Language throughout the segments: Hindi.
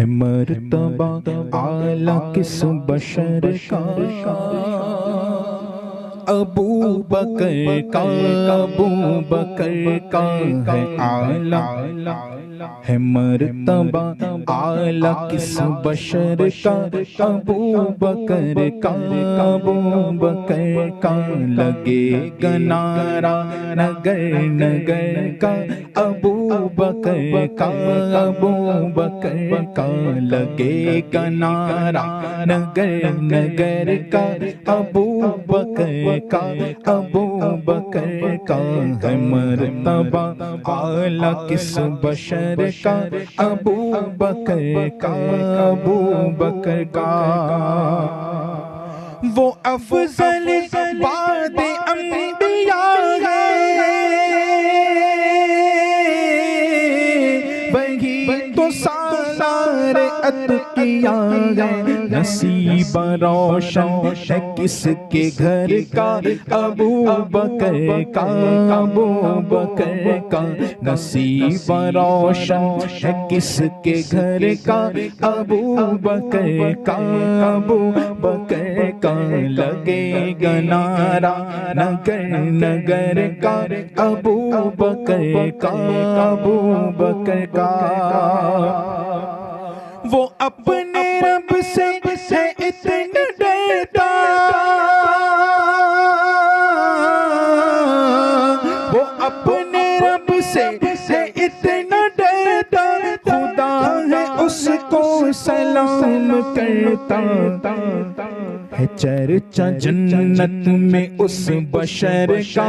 है मर्तबा आला किस बशर का, अबू बकर का, अबू बकर का है आला, है मर्तबा आला किस बशर का, अबू बकर का, अबू बकर का लगेगा नारा नगर नगर का, अबू बकर का, अबू बकर का लगेगा नारा नगर नगर का, अबू बकर का, अबू बकर का है मर्तबा आला किस बशर का, अबू बकर का, अबू बकर का। वो अफजल बाद अंबिया है, वही तो सारे अतकिया है, नसीब रोशन है किसके घर का, अबू बकर का, अबू बकर का नसीब रोशन है किसके घर का, अबू बकर का, अबू बकर का लगेगा नारा नगर नगर का, अबू बकर का, अबू बकर का। वो अपने रब से है इतना डरता, वो अपने रब से है इतना डरता, खुदा है उसको सलाम करता, है चर्चा जन्नत में उस बशर का,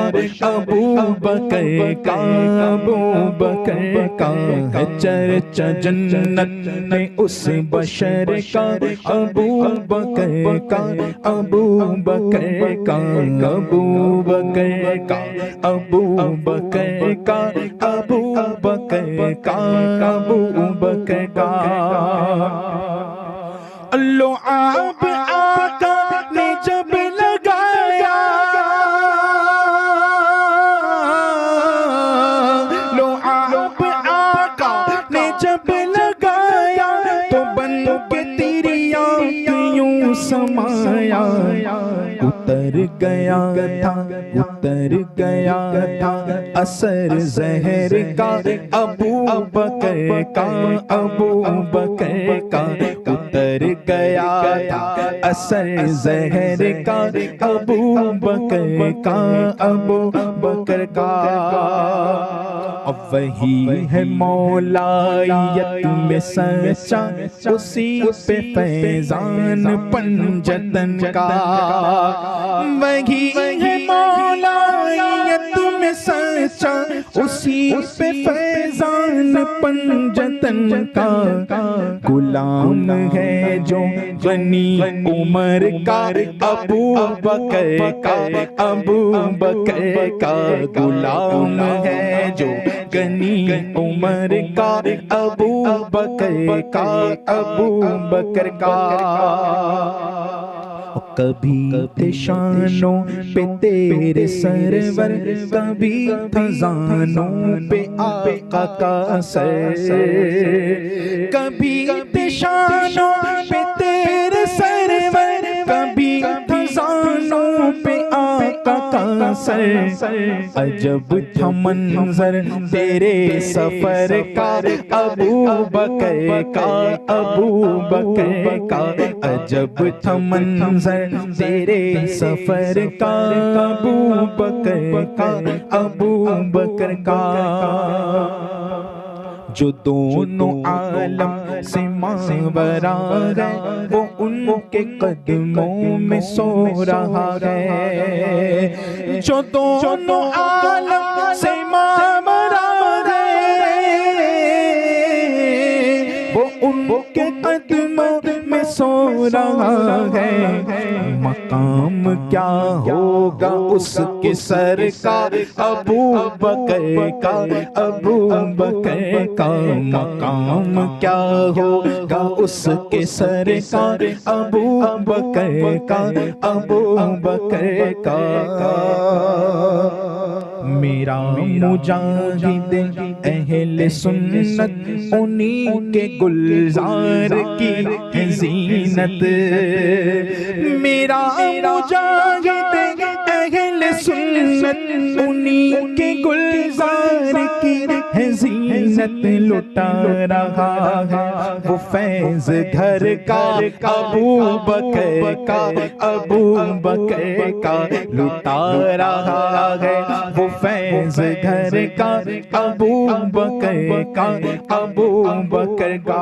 अबू बकर का, अबू बकर का है चर्चा जन्नत में उस बशर का, अबू बकर का, अबू बकर का, अबू बकर का, अबू बकर का, अबू बकर का, अबू बकर का। अल्लाह आप आका ने जब लगाया, लो आप आका ने जब लगाया, तो बन के तेरी आँखों समाया, उतर गया था, उतर गया था असर जहर का, अबू बकर का, अबू बकर का उतर गया था असर जहर का, अबू बकर का, अबू बकर का। अब वही है मौलायत में सच्चा, उसी पे फैजान पंजतन का, वही है मौलायत में सच्चा, उसी पे फैजान पंजतन का। गुलाम है जो गनी उमर का, अबू बकर का, अबू बकर का गुलाम है जो गनी उमर का, अबू बकर का, अबू बकर का। कभी थे शानों पे तेरे सरवर, कभी खजानों पे आका का सर, कभी थे शानों पे तेरे सरवर, कभी खजानों पे आका का सर। अजब था मंजर तेरे सफर का, अबू बकर का, अबू बकर का अजब था मंजर तेरे सफर का, अबू बकर का, अबू बकर का। जो दोनों आलम से मावरा है, वो उनके कदमों में सो रहा है। जो दोनों आलम से मावरा है, वो उनके कदमों में सो रहा है। मकाम क्या होगा उसके सर का, अबू बकर का, अबू बकर का मकाम क्या होगा उसके सर का, अबू बकर का, अबू बकर का। मेरा मुजाहिद अहले सुन्नत उन्हीं के गुलजार की है ज़ीनत। मेरा मुजाहिद अहले सुन्नत उन्हीं के गुलजार की है ज़ीनत। लुटा रहा है वो फैज़ घर का अबू बकर का, अबू बकर का लुटा रहा है वो फैज़ घर का अबू बकर का, अबू बकर का।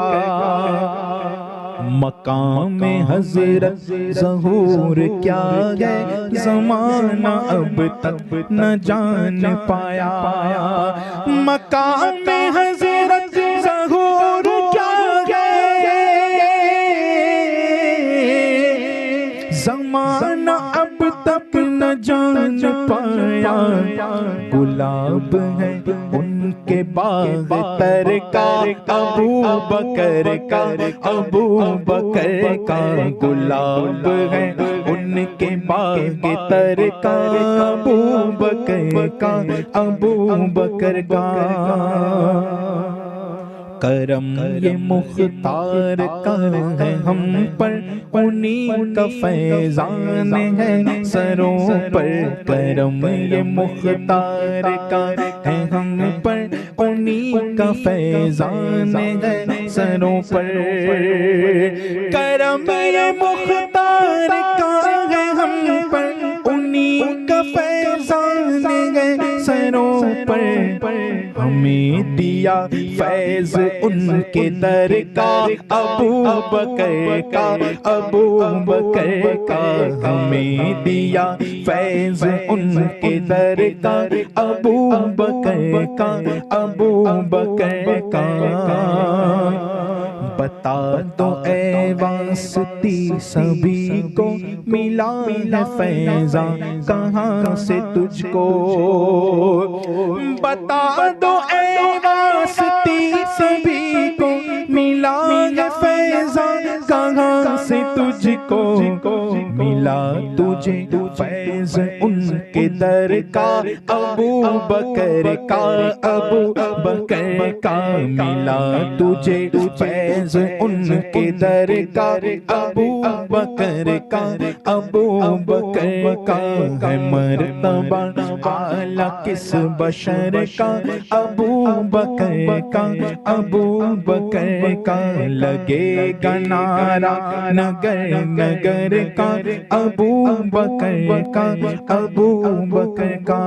मकाम हज़रत ज़हूर क्या है ज़माना अब तक न जान पाया। मकाम हज़रत ज़हूर क्या है ज़माना अब तक न जान पाया। गुलाब है उनके बाग तर का अबू बकर का, अबू बकर का गुलाब है उनके बाग तर का अबू बकर का, अबू बकर का। करम ये मुख्तार का है हम पर उन्हीं का फैज़ान है सरों पर। करम ये मुख्तार का है हम पर उन्हीं का फैज़ान है सरों पर। करम ये मुख्तार का है हम पर उन्हीं का फैज़ान है सरों पर। हमें दिया फैज़ उनके दर का अबू बकर का, अबू बकर का। हमें दिया फैज़ उनके दर का अबू बकर का, अबू बकर का। बता दो ऐ वास्ती सभी को मिला है फैज़ा कहाँ से तुझको। बता दो ऐ वास्ती सभी को मिला है फैज़ा कहाँ से तुझको। मिला तुझे फैज़ उनके दर का अबू बकर का, अबू बकर का। मिला तुझे फैज़ उनके दर का अबू बकर का, अबू बकर का। है मर्तबा आला किस बशर का अबू बकर का, अबू बकर का। लगेगा नारा नगर नगर का अबू बकर का, अबू बकर का।